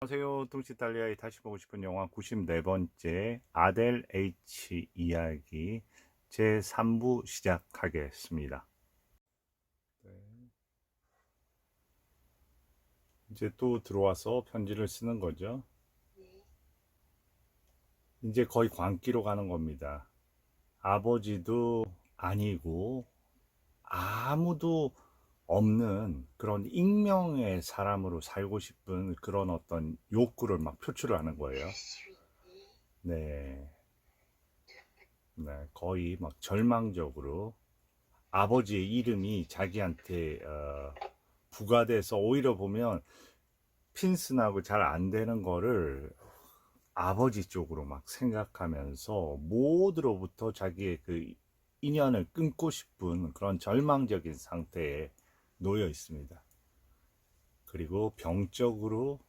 안녕하세요. 뚱치달리아의 다시 보고 싶은 영화 94번째 아델 H 이야기 제3부 시작하겠습니다. 네. 이제 또 들어와서 편지를 쓰는 거죠. 이제 거의 광기로 가는 겁니다. 아버지도 아니고 아무도 없는 그런 익명의 사람으로 살고 싶은 그런 어떤 욕구를 막 표출을 하는 거예요. 네. 네, 거의 막 절망적으로 아버지의 이름이 자기한테 부과돼서 오히려 보면 핀슨하고 잘 안 되는 거를 아버지 쪽으로 막 생각하면서 모두로부터 자기의 그 인연을 끊고 싶은 그런 절망적인 상태에 놓여 있습니다. 그리고 병적으로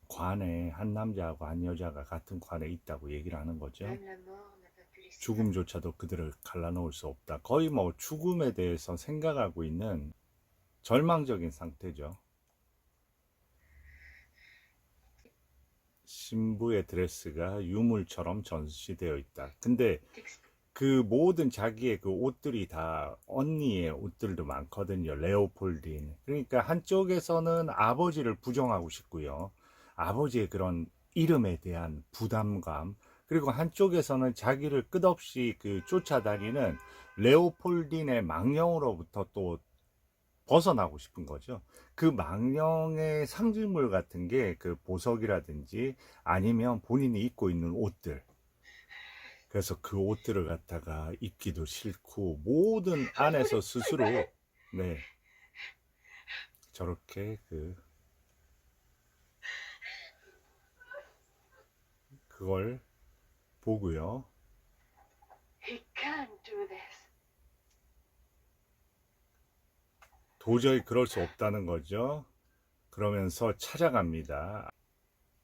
관에 한 남자하고 한 여자가 같은 관에 있다고 얘기를 하는 거죠. 죽음조차도 그들을 갈라놓을 수 없다. 거의 뭐 죽음에 대해서 생각하고 있는 절망적인 상태죠. 신부의 드레스가 유물처럼 전시되어 있다. 근데 그 모든 자기의 그 옷들이 다 언니의 옷들도 많거든요. 레오폴딘. 그러니까 한쪽에서는 아버지를 부정하고 싶고요. 아버지의 그런 이름에 대한 부담감. 그리고 한쪽에서는 자기를 끝없이 그 쫓아다니는 레오폴딘의 망령으로부터 또 벗어나고 싶은 거죠. 그 망령의 상징물 같은 게 그 보석이라든지 아니면 본인이 입고 있는 옷들. 그래서 그 옷들을 갖다가 입기도 싫고 모든 안에서 스스로 네 저렇게 그걸 보고요. 도저히 그럴 수 없다는 거죠. 그러면서 찾아갑니다.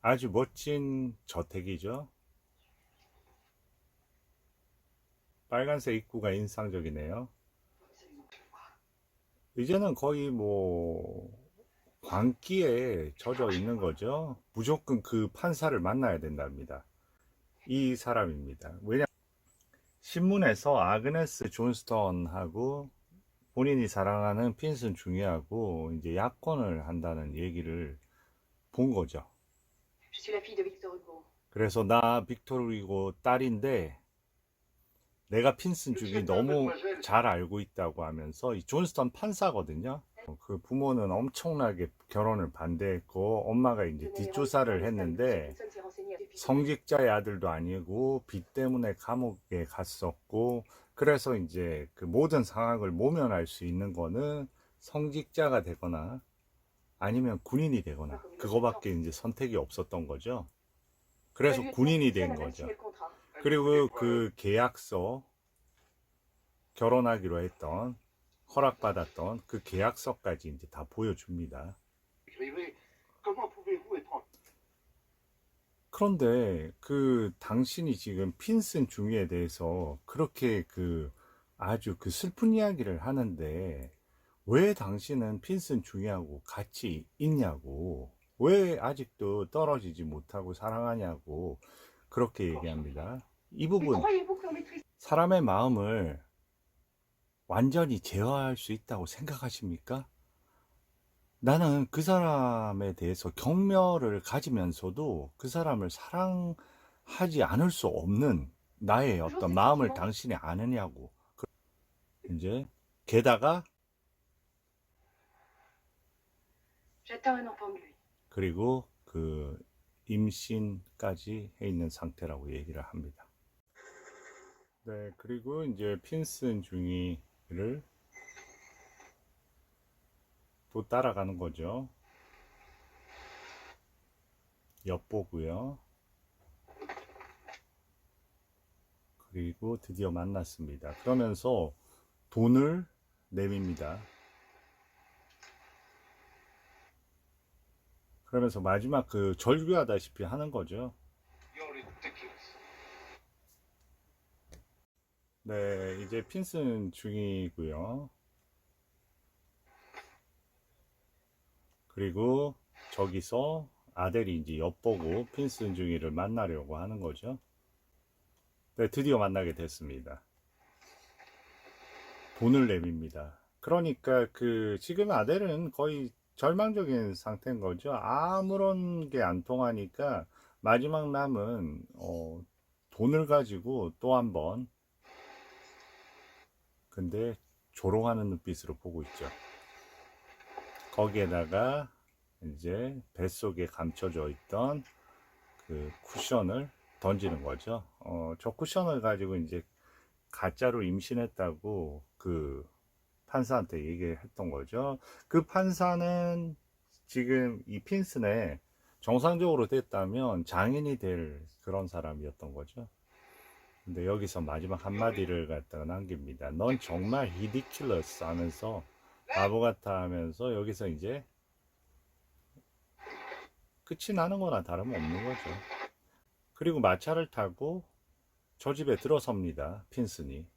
아주 멋진 저택이죠. 빨간색 입구가 인상적이네요. 이제는 거의 뭐 광기에 젖어 있는 거죠. 무조건 그 판사를 만나야 된답니다. 이 사람입니다. 왜냐 신문에서 아그네스 존스턴하고 본인이 사랑하는 핀슨 중위하고 이제 약혼을 한다는 얘기를 본 거죠. 그래서 나 빅토르 이고 딸인데 내가 핀슨 중위 너무 잘 알고 있다고 하면서 이 존스턴 판사거든요. 그 부모는 엄청나게 결혼을 반대했고 엄마가 이제 뒷조사를 했는데 성직자의 아들도 아니고 빚 때문에 감옥에 갔었고 그래서 이제 그 모든 상황을 모면할 수 있는 거는 성직자가 되거나 아니면 군인이 되거나 그거밖에 이제 선택이 없었던 거죠. 그래서 군인이 된 거죠. 그리고 그 계약서 결혼하기로 했던 허락받았던 그 계약서까지 이제 다 보여줍니다. 그런데 그 당신이 지금 핀슨 중위에 대해서 그렇게 그 아주 그 슬픈 이야기를 하는데 왜 당신은 핀슨 중위하고 같이 있냐고 왜 아직도 떨어지지 못하고 사랑하냐고 그렇게 얘기합니다. 이 부분 사람의 마음을 완전히 제어할 수 있다고 생각하십니까? 나는 그 사람에 대해서 경멸을 가지면서도 그 사람을 사랑하지 않을 수 없는 나의 어떤 마음을 당신이 아느냐고. 이제, 게다가, 그리고 그 임신까지 해 있는 상태라고 얘기를 합니다. 네, 그리고 이제 핀슨 중이를 또 따라가는 거죠. 엿보고요. 그리고 드디어 만났습니다. 그러면서 돈을 내밉니다. 그러면서 마지막 그 절규하다시피 하는 거죠. 네, 이제 핀슨 중이고요. 그리고 저기서 아델이 이제 엿보고 핀슨중이를 만나려고 하는 거죠. 네, 드디어 만나게 됐습니다. 돈을 내밉니다. 그러니까 지금 아델은 거의 절망적인 상태인 거죠. 아무런 게 안 통하니까 마지막 남은 돈을 가지고 또 한번, 근데 조롱하는 눈빛으로 보고 있죠. 거기에다가 이제 뱃속에 감춰져 있던 그 쿠션을 던지는 거죠. 저 쿠션을 가지고 이제 가짜로 임신했다고 그 판사한테 얘기했던 거죠. 그 판사는 지금 이 핀슨에 정상적으로 됐다면 장인이 될 그런 사람이었던 거죠. 근데 여기서 마지막 한마디를 갖다가 남깁니다. 넌 정말 ridiculous 하면서 바보 같아 하면서 여기서 이제 끝이 나는 거나 다름없는 거죠. 그리고 마차를 타고 저 집에 들어섭니다. 핀슨이.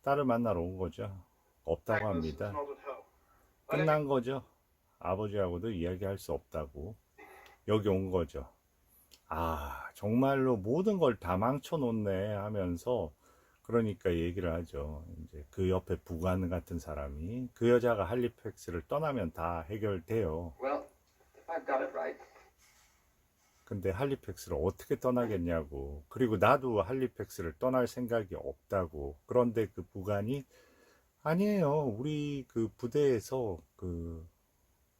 딸을 만나러 온 거죠. 없다고 합니다. 끝난 거죠. 아버지하고도 이야기할 수 없다고. 여기 온 거죠. 아, 정말로 모든 걸 다 망쳐놓네 하면서 그러니까 얘기를 하죠. 이제 그 옆에 부관 같은 사람이 그 여자가 할리팩스를 떠나면 다 해결돼요. Well, if I've got it right, 근데 할리팩스를 어떻게 떠나겠냐고. 그리고 나도 할리팩스를 떠날 생각이 없다고. 그런데 그 부관이 아니에요. 우리 그 부대에서 그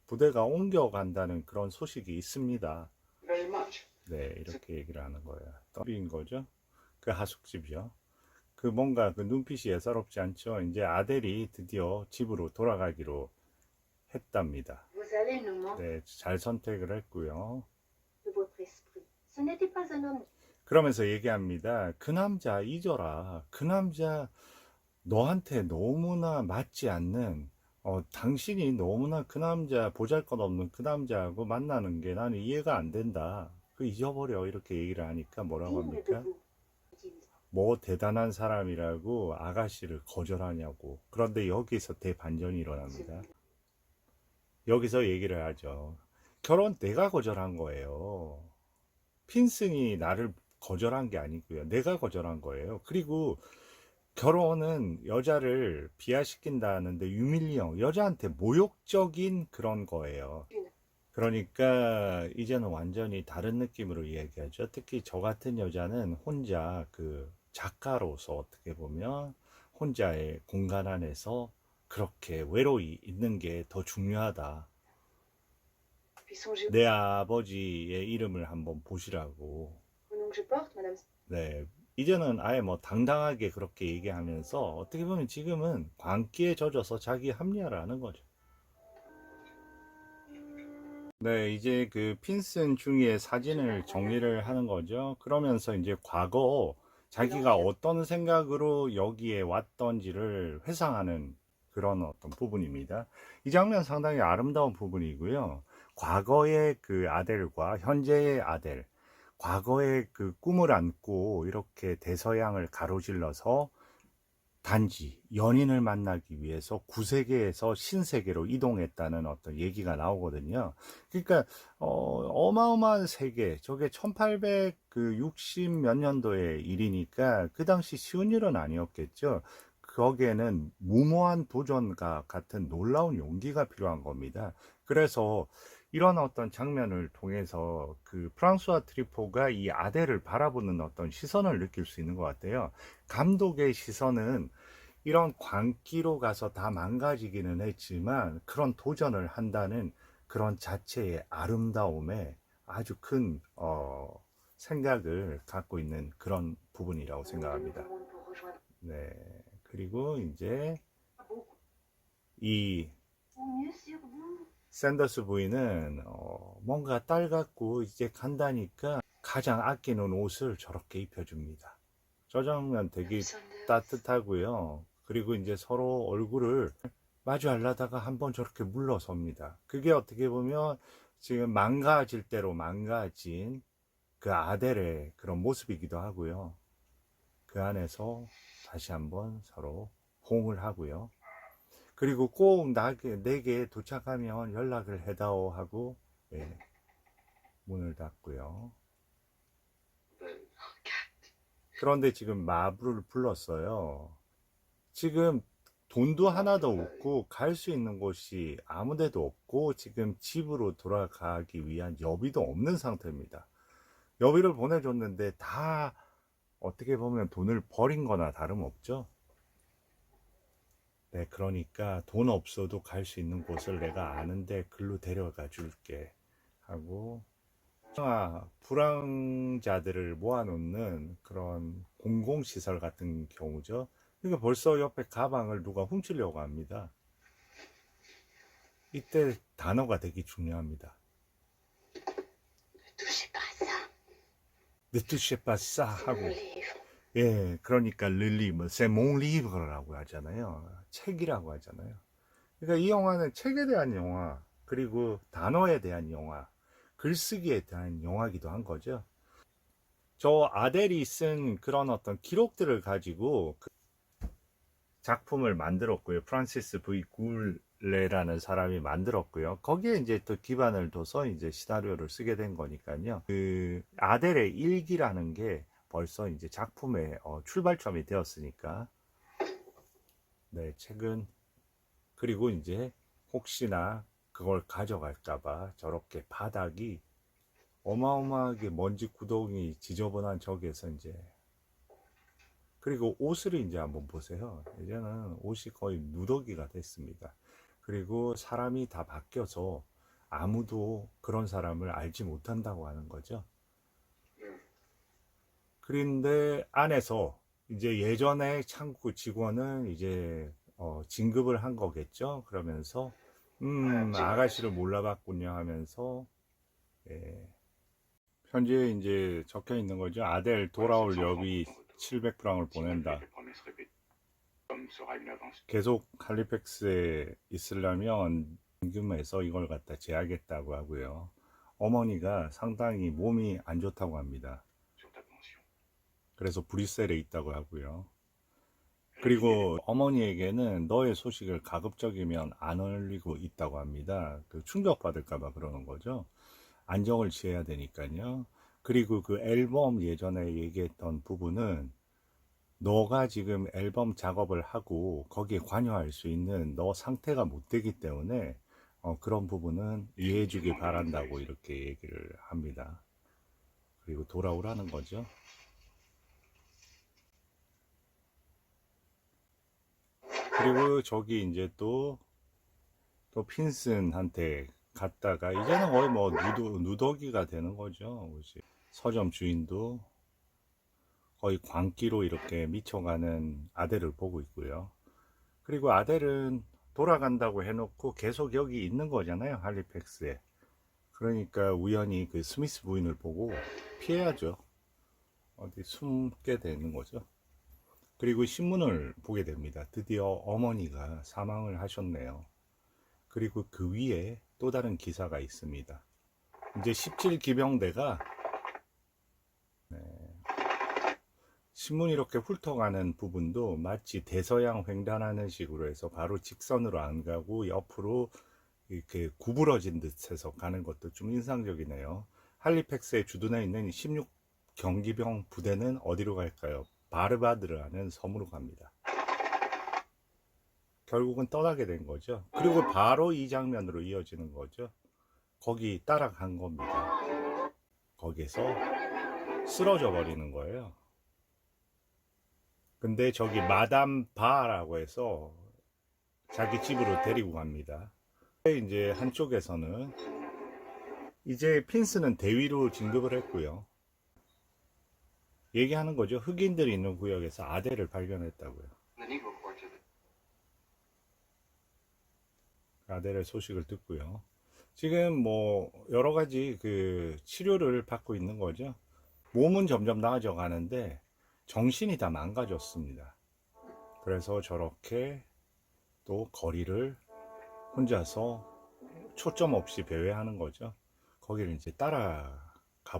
부대가 옮겨간다는 그런 소식이 있습니다. very much. 네, 이렇게 얘기를 하는 거예요. 떡인 거죠. 그 하숙집이요. 그 뭔가 그 눈빛이 예사롭지 않죠. 이제 아델이 드디어 집으로 돌아가기로 했답니다. Vous allez nous montrer 네, 잘 선택을 했고요. de votre esprit. Ce n'était pas un homme 그러면서 얘기합니다. 그 남자 잊어라. 그 남자 너한테 너무나 맞지 않는 당신이 너무나 그 남자 보잘것없는 그 남자하고 만나는 게 나는 이해가 안 된다. 그 잊어버려 이렇게 얘기를 하니까 뭐라고 digne de 합니까? vous, dit-il. 뭐 대단한 사람이라고 아가씨를 거절하냐고. 그런데 여기서 대반전이 일어납니다. 여기서 얘기를 하죠. 결혼 내가 거절한 거예요. 핀슨이 나를 거절한 게 아니고요. 내가 거절한 거예요. 그리고 결혼은 여자를 비하시킨다는데 유밀리형, 여자한테 모욕적인 그런 거예요. 그러니까 이제는 완전히 다른 느낌으로 이야기하죠. 특히 저 같은 여자는 혼자 그 작가로서 어떻게 보면 혼자의 공간 안에서 그렇게 외로이 있는 게 더 중요하다. Puis songez 내 아버지의 이름을 한번 보시라고. au nom que je porte, madame. 네. 이제는 아예 뭐 당당하게 그렇게 얘기하면서 어떻게 보면 지금은 광기에 젖어서 자기 합리화를 하는 거죠. 네, 이제 그 핀슨 중의 사진을 정리를 하는 거죠. 그러면서 이제 과거 자기가 어떤 생각으로 여기에 왔던지를 회상하는 그런 어떤 부분입니다. 이 장면 상당히 아름다운 부분이고요. 과거의 그 아델과 현재의 아델, 과거의 그 꿈을 안고 이렇게 대서양을 가로질러서 단지 연인을 만나기 위해서 구세계에서 신세계로 이동했다는 어떤 얘기가 나오거든요. 그러니까 어마어마한 세계, 저게 1860 몇 년도의 일이니까 그 당시 쉬운 일은 아니었겠죠. 거기에는 무모한 도전과 같은 놀라운 용기가 필요한 겁니다. 그래서 이런 어떤 장면을 통해서 그 프랑스와 트리포가 이 아델을 바라보는 어떤 시선을 느낄 수 있는 것 같아요. 감독의 시선은 이런 광기로 가서 다 망가지기는 했지만 그런 도전을 한다는 그런 자체의 아름다움에 아주 큰 생각을 갖고 있는 그런 부분이라고 생각합니다. Pour rejoindre 네. 그리고 이제 이 au mieux sur vous. 샌더스 부인은 뭔가 딸 같고 이제 간다니까 가장 아끼는 옷을 저렇게 입혀줍니다. 저 장면 되게 따뜻하고요. 그리고 이제 서로 얼굴을 마주하려다가 한번 저렇게 물러섭니다. 그게 어떻게 보면 지금 망가질 대로 망가진 그 아델의 그런 모습이기도 하고요. 그 안에서 다시 한번 서로 호응을 하고요. 그리고 꼭 내게 도착하면 연락을 해다오 하고 예, 문을 닫고요. 그런데 지금 마블을 불렀어요. 지금 돈도 하나도 없고 갈 수 있는 곳이 아무 데도 없고 지금 집으로 돌아가기 위한 여비도 없는 상태입니다. 여비를 보내줬는데 다 어떻게 보면 돈을 버린 거나 다름없죠. 네, 그러니까 돈 없어도 갈 수 있는 곳을 내가 아는데 글로 데려가 줄게 하고 불황자들을 모아놓는 그런 공공시설 같은 경우죠. 그러니까 벌써 옆에 가방을 누가 훔치려고 합니다. 이때 단어가 되게 중요합니다. touchez pas à ça. Ne touchez pas ça 하고 Mon livre. 예, 그러니까 르리브, c'est mon livre라고 하잖아요. 책이라고 하잖아요. 그러니까 이 영화는 책에 대한 영화, 그리고 단어에 대한 영화, 글쓰기에 대한 영화기도 한 거죠. 저 아델이 쓴 그런 어떤 기록들을 가지고 그 작품을 만들었고요. 프란시스 V 굴레라는 사람이 만들었고요. 거기에 이제 또 기반을 둬서 이제 시나리오를 쓰게 된 거니까요. 그 아델의 일기라는 게 벌써 이제 작품의 출발점이 되었으니까 네, 책은 그리고 이제 혹시나 그걸 가져갈까봐 저렇게 바닥이 어마어마하게 먼지 구덩이 지저분한 저기에서 이제 그리고 옷을 이제 한번 보세요. 이제는 옷이 거의 누더기가 됐습니다. 그리고 사람이 다 바뀌어서 아무도 그런 사람을 알지 못한다고 하는 거죠. 그런데 안에서 이제 예전에 창구 직원은 이제 진급을 한 거겠죠. 그러면서 아가씨를 몰라봤군요 하면서 예. 현재 이제 적혀 있는 거죠. 아델 돌아올 여비 700프랑을 보낸다. 계속 할리팩스에 있으려면 임금에서 이걸 갖다 제하겠다고 하고요. 어머니가 상당히 몸이 안 좋다고 합니다. 그래서 브뤼셀에 있다고 하고요. 그리고 어머니에게는 너의 소식을 가급적이면 안 올리고 있다고 합니다. 그 충격받을까봐 그러는 거죠. 안정을 취해야 되니까요. 그리고 그 앨범 예전에 얘기했던 부분은 너가 지금 앨범 작업을 하고 거기에 관여할 수 있는 너 상태가 못 되기 때문에 그런 부분은 이해해 주길 바란다고 이렇게 얘기를 합니다. 그리고 돌아오라는 거죠. 그리고 저기 이제 또 핀슨한테 갔다가 이제는 거의 뭐 누더기가 되는 거죠. 서점 주인도 거의 광기로 이렇게 미쳐가는 아델을 보고 있고요. 그리고 아델은 돌아간다고 해놓고 계속 여기 있는 거잖아요. 할리팩스에. 그러니까 우연히 그 스미스 부인을 보고 피해야죠. 어디 숨게 되는 거죠. 그리고 신문을 보게 됩니다. 드디어 어머니가 사망을 하셨네요. 그리고 그 위에 또 다른 기사가 있습니다. 이제 17기병대가 신문이 이렇게 훑어가는 부분도 마치 대서양 횡단하는 식으로 해서 바로 직선으로 안 가고 옆으로 이렇게 구부러진 듯해서 가는 것도 좀 인상적이네요. 할리팩스에 주둔해 있는 16경기병 부대는 어디로 갈까요? 바르바드라는 섬으로 갑니다. 결국은 떠나게 된 거죠. 그리고 바로 이 장면으로 이어지는 거죠. 거기 따라간 겁니다. 거기서 쓰러져 버리는 거예요. 근데 저기 마담 바라고 해서 자기 집으로 데리고 갑니다. 이제 한쪽에서는 이제 핀스는 대위로 진급을 했고요. 얘기하는 거죠. 흑인들이 있는 구역에서 아델을 발견했다고요. The Negro Quartet. 아델의 소식을 듣고요. 지금 뭐 여러 가지 그 치료를 받고 있는 거죠. 몸은 점점 나아져 가는데 정신이 다 망가졌습니다. 그래서 저렇게 또 거리를 혼자서 초점 없이 배회하는 거죠. 거기를 이제 따라가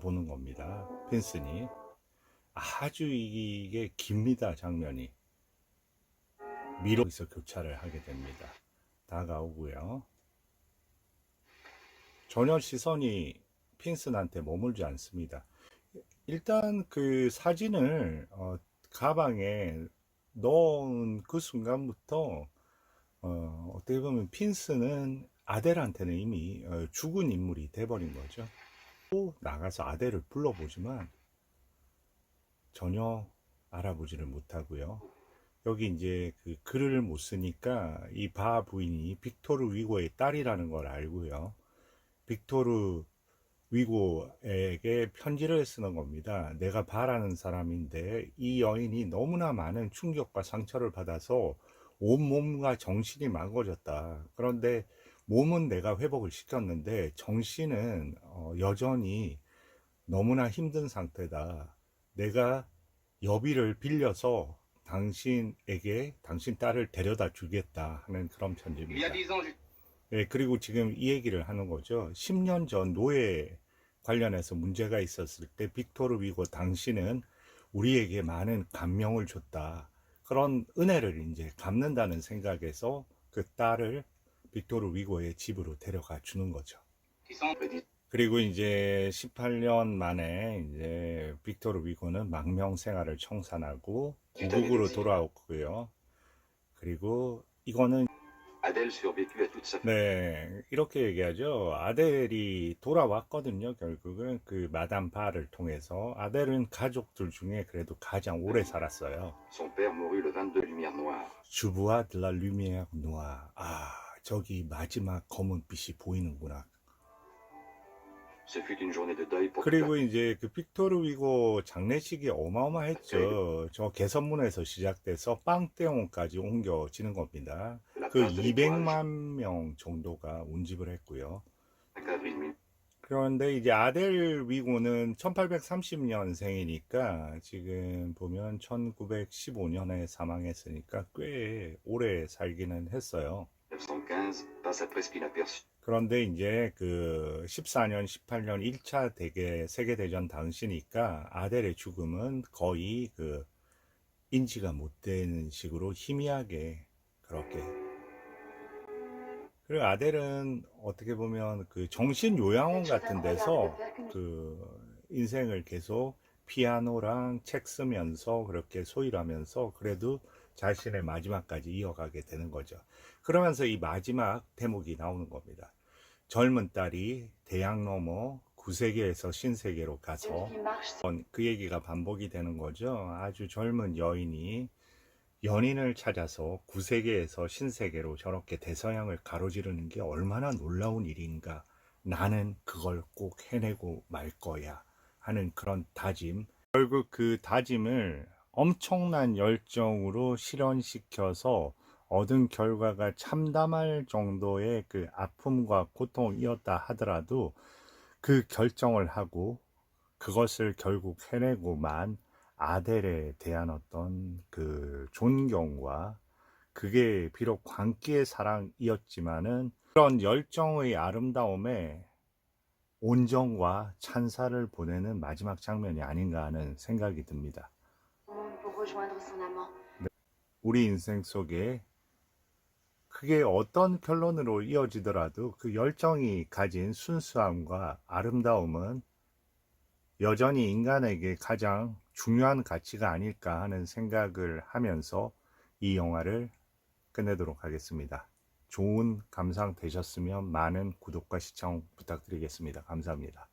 보는 겁니다. 핀슨이. 아주 이게 깁니다, 장면이. 미로에서 교차를 하게 됩니다. 다가오고요. 전혀 시선이 핀슨한테 머물지 않습니다. 일단 그 사진을 가방에 넣은 그 순간부터 어떻게 보면 핀슨은 아델한테는 이미 죽은 인물이 돼버린 거죠. 또 나가서 아델을 불러보지만 전혀 알아보지를 못하고요. 여기 이제 그 글을 못 쓰니까 이 바 부인이 빅토르 위고의 딸이라는 걸 알고요. 빅토르 위고에게 편지를 쓰는 겁니다. 내가 바라는 사람인데 이 여인이 너무나 많은 충격과 상처를 받아서 온몸과 정신이 망가졌다. 그런데 몸은 내가 회복을 시켰는데 정신은 여전히 너무나 힘든 상태다. 내가 여비를 빌려서 당신에게 당신 딸을 데려다 주겠다 하는 그런 편지입니다. 예, 그리고 지금 이 얘기를 하는 거죠. 10년 전 노예 관련해서 문제가 있었을 때 빅토르 위고 당신은 우리에게 많은 감명을 줬다. 그런 은혜를 이제 갚는다는 생각에서 그 딸을 빅토르 위고의 집으로 데려가 주는 거죠. 그리고 이제 18년 만에 이제 빅토르 위고는 망명 생활을 청산하고 고국으로 돌아오고요. 그리고 이거는 Adèle survécut à toute sa 네, 이렇게 얘기하죠. 아델이 돌아왔거든요. 결국은 그 마담 바를 통해서. 아델은 가족들 중에 그래도 가장 오래 살았어요. Son père mourut le 22 lumière noire. 주부와 드라 루미ère 노아. 아, 저기 마지막 검은 빛이 보이는구나. Ce fut une journée de deuil pour 그리고 이제 그 빅토르 위고 장례식이 어마어마했죠. 저 개선문에서 시작돼서 빵떼옹까지 옮겨지는 겁니다. 그 200만 명 정도가 운집을 했고요. 그런데 이제 아델 위고는 1830년생이니까 지금 보면 1915년에 사망했으니까 꽤 오래 살기는 했어요. 1915 passe après ce qu'il aperçut. 그런데 이제 그 14년, 18년 1차 세계대전 당시니까 아델의 죽음은 거의 그 인지가 못 되는 식으로 희미하게 그렇게. 그리고 아델은 어떻게 보면 그 정신요양원 같은 데서 그 인생을 계속 피아노랑 책 쓰면서 그렇게 소일하면서 그래도 자신의 마지막까지 이어가게 되는 거죠. 그러면서 이 마지막 대목이 나오는 겁니다. 젊은 딸이 대양 넘어 구세계에서 신세계로 가서 그 얘기가 반복이 되는 거죠. 아주 젊은 여인이 연인을 찾아서 구세계에서 신세계로 저렇게 대서양을 가로지르는 게 얼마나 놀라운 일인가. 나는 그걸 꼭 해내고 말 거야 하는 그런 다짐. 결국 그 다짐을 엄청난 열정으로 실현시켜서 얻은 결과가 참담할 정도의 그 아픔과 고통이었다 하더라도 그 결정을 하고 그것을 결국 해내고만 아델에 대한 어떤 그 존경과 그게 비록 광기의 사랑이었지만은 그런 열정의 아름다움에 온정과 찬사를 보내는 마지막 장면이 아닌가 하는 생각이 듭니다. 우리 인생 속에 그게 어떤 결론으로 이어지더라도 그 열정이 가진 순수함과 아름다움은 여전히 인간에게 가장 중요한 가치가 아닐까 하는 생각을 하면서 이 영화를 끝내도록 하겠습니다. 좋은 감상 되셨으면 많은 구독과 시청 부탁드리겠습니다. 감사합니다.